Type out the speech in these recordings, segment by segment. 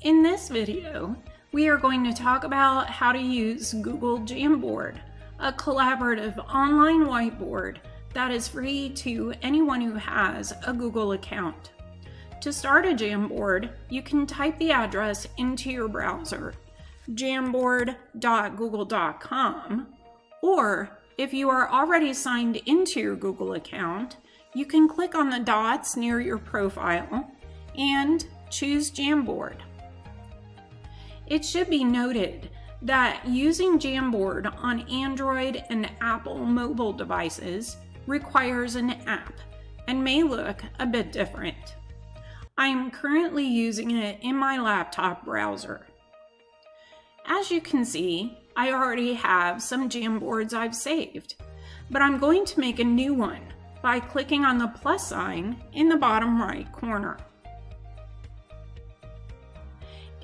In this video, we are going to talk about how to use Google Jamboard, a collaborative online whiteboard that is free to anyone who has a Google account. To start a Jamboard, you can type the address into your browser, jamboard.google.com, or if you are already signed into your Google account, you can click on the dots near your profile and choose Jamboard. It should be noted that using Jamboard on Android and Apple mobile devices requires an app and may look a bit different. I am currently using it in my laptop browser. As you can see, I already have some Jamboards I've saved, but I'm going to make a new one by clicking on the plus sign in the bottom right corner.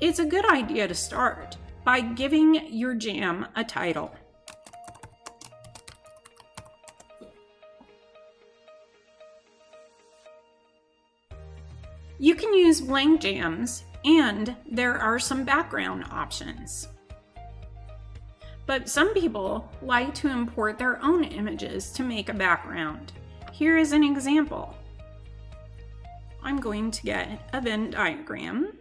It's a good idea to start by giving your jam a title. You can use blank jams, and there are some background options. But some people like to import their own images to make a background. Here is an example. I'm going to get a Venn diagram.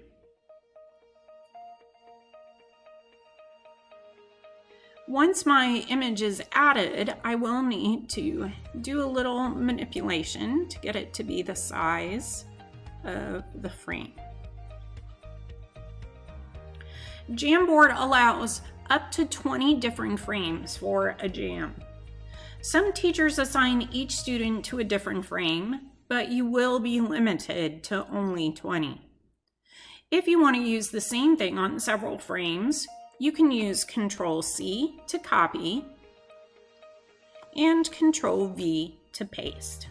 Once my image is added, I will need to do a little manipulation to get it to be the size of the frame. Jamboard allows up to 20 different frames for a jam. Some teachers assign each student to a different frame, but you will be limited to only 20. If you want to use the same thing on several frames, you can use Control-C to copy and Control-V to paste.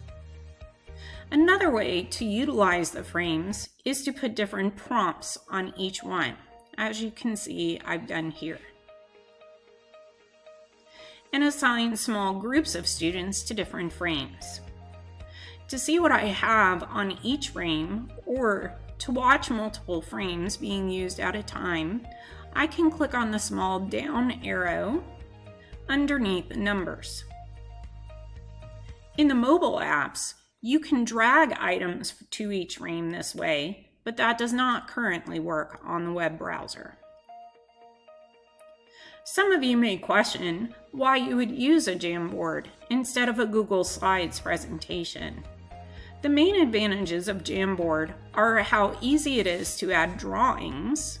Another way to utilize the frames is to put different prompts on each one, as you can see I've done here, and assign small groups of students to different frames. To see what I have on each frame, or to watch multiple frames being used at a time, I can click on the small down arrow underneath the numbers. In the mobile apps, you can drag items to each frame this way, but that does not currently work on the web browser. Some of you may question why you would use a Jamboard instead of a Google Slides presentation. The main advantages of Jamboard are how easy it is to add drawings,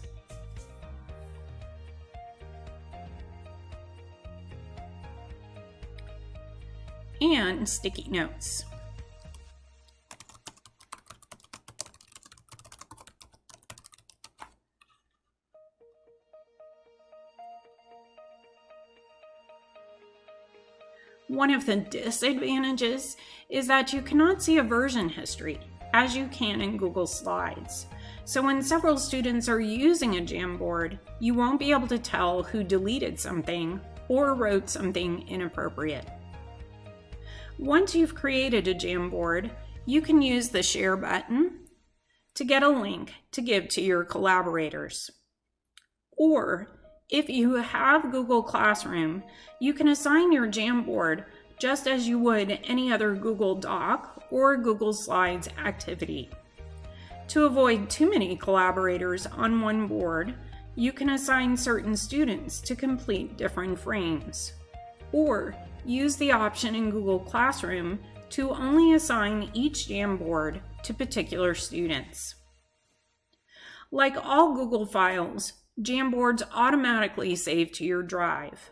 and sticky notes. One of the disadvantages is that you cannot see a version history as you can in Google Slides. So when several students are using a Jamboard, you won't be able to tell who deleted something or wrote something inappropriate. Once you've created a Jamboard, you can use the Share button to get a link to give to your collaborators. Or, if you have Google Classroom, you can assign your Jamboard just as you would any other Google Doc or Google Slides activity. To avoid too many collaborators on one board, you can assign certain students to complete different frames. Or, use the option in Google Classroom to only assign each Jamboard to particular students. Like all Google files, Jamboards automatically save to your drive.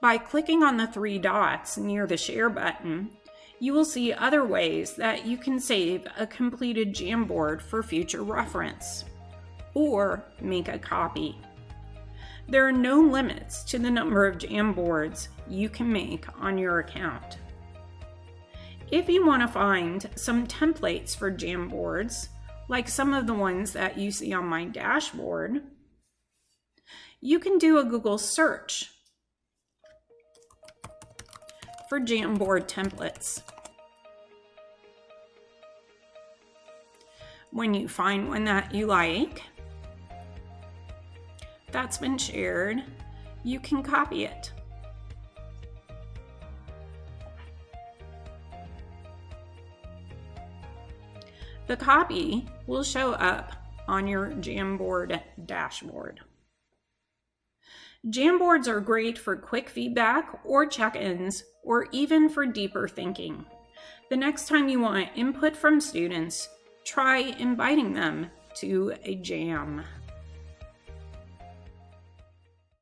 By clicking on the three dots near the Share button, you will see other ways that you can save a completed Jamboard for future reference, or make a copy. There are no limits to the number of Jamboards you can make on your account. If you want to find some templates for Jamboards, like some of the ones that you see on my dashboard, you can do a Google search. for Jamboard Templates. When you find one that you like, that's been shared, you can copy it. The copy will show up on your Jamboard dashboard. Jamboards are great for quick feedback or check-ins, or even for deeper thinking. The next time you want input from students, try inviting them to a jam.